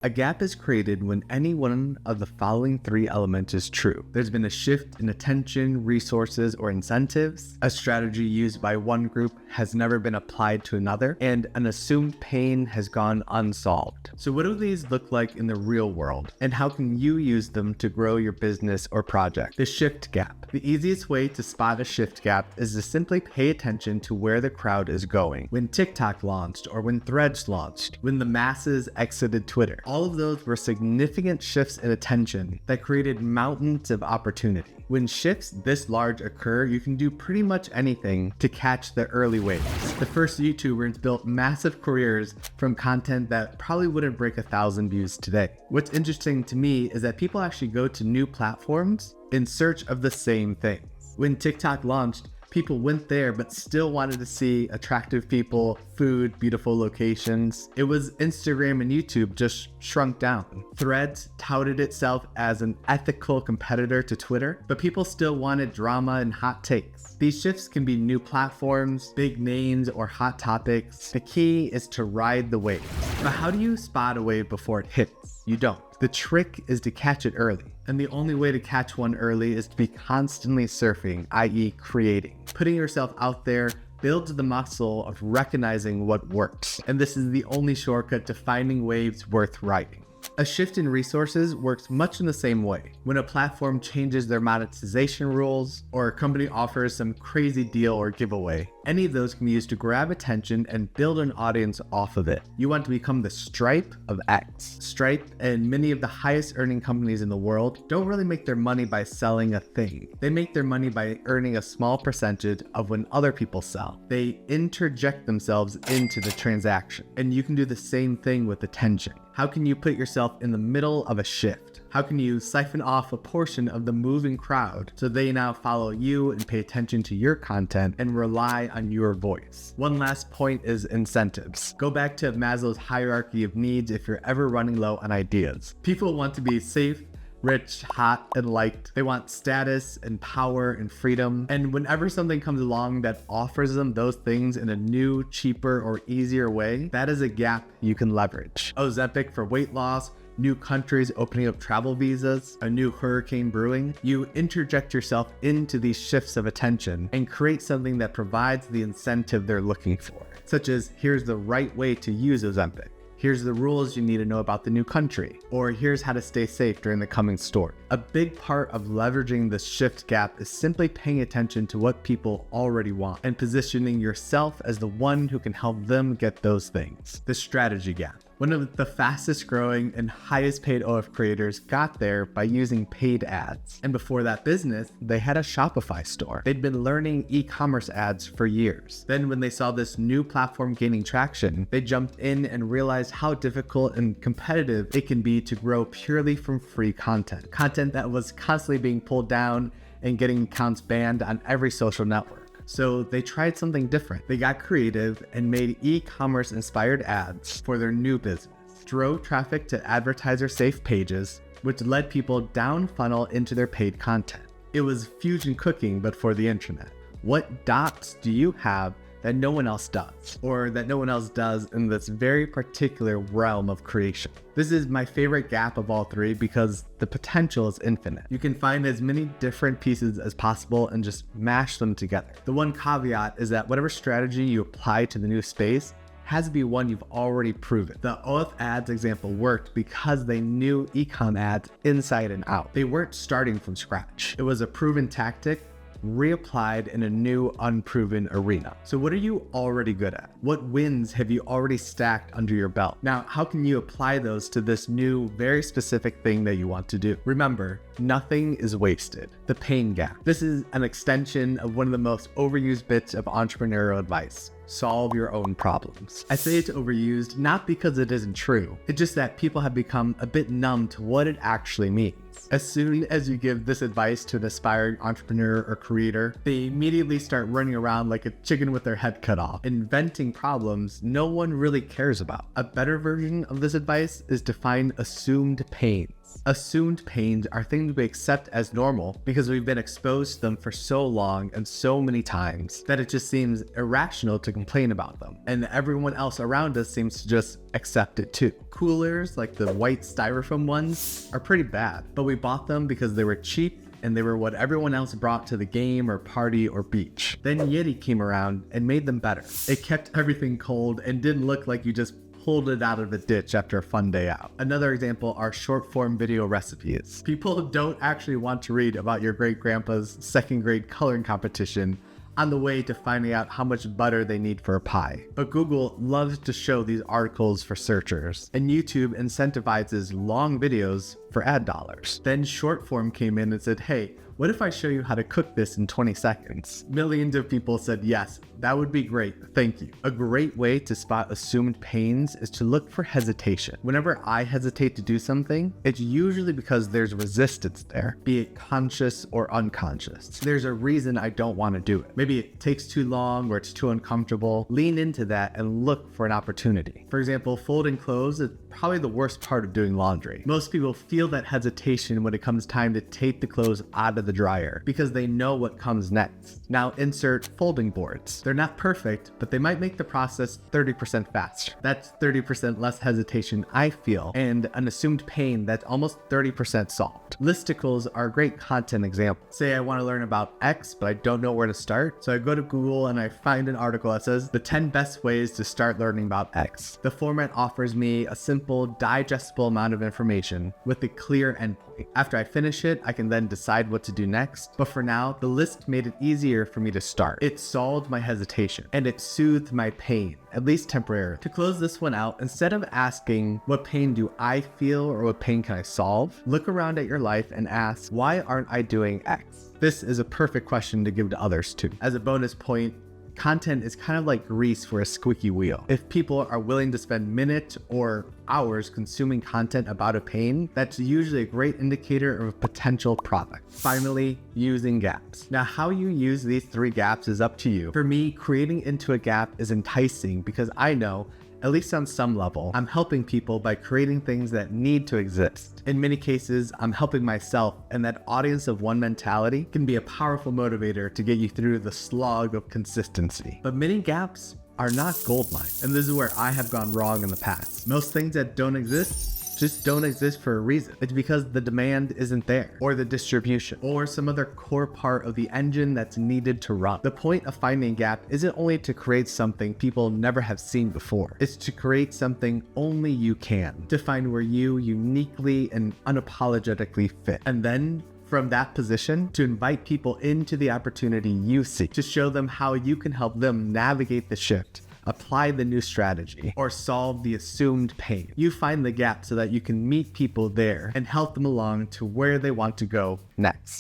A gap is created when any one of the following three elements is true. There's been a shift in attention, resources, or incentives. A strategy used by one group has never been applied to another, and an assumed pain has gone unsolved. So what do these look like in the real world, and how can you use them to grow your business or project? The shift gap. The easiest way to spot a shift gap is to simply pay attention to where the crowd is going. When TikTok launched, or when Threads launched, when the masses exited Twitter. All of those were significant shifts in attention that created mountains of opportunity. When shifts this large occur, you can do pretty much anything to catch the early waves. The first YouTubers built massive careers from content that probably wouldn't break 1,000 views today. What's interesting to me is that people actually go to new platforms in search of the same things. When TikTok launched, people went there but still wanted to see attractive people, food, beautiful locations. It was Instagram and YouTube just shrunk down. Threads touted itself as an ethical competitor to Twitter, but people still wanted drama and hot takes. These shifts can be new platforms, big names, or hot topics. The key is to ride the wave. But how do you spot a wave before it hits? You don't. The trick is to catch it early. And the only way to catch one early is to be constantly surfing, i.e. creating. Putting yourself out there builds the muscle of recognizing what works. And this is the only shortcut to finding waves worth riding. A shift in resources works much in the same way. When a platform changes their monetization rules, or a company offers some crazy deal or giveaway, any of those can be used to grab attention and build an audience off of it. You want to become the Stripe of X. Stripe and many of the highest earning companies in the world don't really make their money by selling a thing. They make their money by earning a small percentage of when other people sell. They interject themselves into the transaction. And you can do the same thing with attention. How can you put yourself in the middle of a shift? How can you siphon off a portion of the moving crowd so they now follow you and pay attention to your content and rely on your voice? One last point is incentives. Go back to Maslow's hierarchy of needs if you're ever running low on ideas. People want to be safe, rich, hot, and liked. They want status and power and freedom. And whenever something comes along that offers them those things in a new, cheaper, or easier way, that is a gap you can leverage. Ozempic for weight loss, new countries opening up travel visas, a new hurricane brewing. You interject yourself into these shifts of attention and create something that provides the incentive they're looking for, such as here's the right way to use Ozempic. Here's the rules you need to know about the new country, or here's how to stay safe during the coming storm. A big part of leveraging the shift gap is simply paying attention to what people already want and positioning yourself as the one who can help them get those things. The strategy gap. One of the fastest growing and highest paid OF creators got there by using paid ads. And before that business, they had a Shopify store. They'd been learning e-commerce ads for years. Then when they saw this new platform gaining traction, they jumped in and realized how difficult and competitive it can be to grow purely from free content. Content that was constantly being pulled down and getting accounts banned on every social network. So they tried something different. They got creative and made e-commerce inspired ads for their new business. Drove traffic to advertiser-safe pages, which led people down funnel into their paid content. It was fusion cooking, but for the internet. What dots do you have that no one else does, or that no one else does in this very particular realm of creation? This is my favorite gap of all three because the potential is infinite. You can find as many different pieces as possible and just mash them together. The one caveat is that whatever strategy you apply to the new space has to be one you've already proven. The OF ads example worked because they knew ecom ads inside and out. They weren't starting from scratch. It was a proven tactic reapplied in a new unproven arena. So what are you already good at? What wins have you already stacked under your belt? Now, how can you apply those to this new, very specific thing that you want to do? Remember, nothing is wasted. The pain gap. This is an extension of one of the most overused bits of entrepreneurial advice. Solve your own problems. I say it's overused not because it isn't true. It's just that people have become a bit numb to what it actually means. As soon as you give this advice to an aspiring entrepreneur or creator, they immediately start running around like a chicken with their head cut off, inventing problems no one really cares about. A better version of this advice is to find assumed pains. Assumed pains are things we accept as normal because we've been exposed to them for so long and so many times that it just seems irrational to complain about them. And everyone else around us seems to just accept it too. Coolers, like the white styrofoam ones, are pretty bad, but we bought them because they were cheap and they were what everyone else brought to the game or party or beach. Then Yeti came around and made them better. It kept everything cold and didn't look like you just pulled it out of the ditch after a fun day out. Another example are short form video recipes. People don't actually want to read about your great grandpa's second grade coloring competition on the way to finding out how much butter they need for a pie. But Google loves to show these articles for searchers, and YouTube incentivizes long videos for ad dollars. Then short form came in and said, hey, what if I show you how to cook this in 20 seconds? Millions of people said, yes, that would be great, thank you. A great way to spot assumed pains is to look for hesitation. Whenever I hesitate to do something, it's usually because there's resistance there, be it conscious or unconscious. There's a reason I don't want to do it. Maybe it takes too long or it's too uncomfortable. Lean into that and look for an opportunity. For example, folding clothes is probably the worst part of doing laundry. Most people feel that hesitation when it comes time to take the clothes out of the dryer because they know what comes next. Now insert folding boards. They're not perfect, but they might make the process 30% faster. That's 30% less hesitation I feel, and an assumed pain that's almost 30% solved. Listicles are a great content example. Say I want to learn about X, but I don't know where to start. So I go to Google and I find an article that says the 10 best ways to start learning about X. The format offers me a simple, digestible amount of information with a clear endpoint. After I finish it, I can then decide what to do next. But for now, the list made it easier for me to start. It solved my hesitation and it soothed my pain, at least temporarily. To close this one out, instead of asking what pain do I feel or what pain can I solve, look around at your life and ask, why aren't I doing X? This is a perfect question to give to others too. As a bonus point, content is kind of like grease for a squeaky wheel. If people are willing to spend minutes or hours consuming content about a pain, that's usually a great indicator of a potential product. Finally, using gaps. Now, how you use these 3 gaps is up to you. For me, creating into a gap is enticing because I know, at least on some level, I'm helping people by creating things that need to exist. In many cases, I'm helping myself, and that audience of one mentality can be a powerful motivator to get you through the slog of consistency. But many gaps are not gold mines, and this is where I have gone wrong in the past. Most things that don't exist just don't exist for a reason. It's because the demand isn't there, or the distribution, or some other core part of the engine that's needed to run. The point of finding a gap isn't only to create something people never have seen before. It's to create something only you can, to find where you uniquely and unapologetically fit. And then from that position, to invite people into the opportunity you seek, to show them how you can help them navigate the shift, apply the new strategy, or solve the assumed pain. You find the gap so that you can meet people there and help them along to where they want to go next.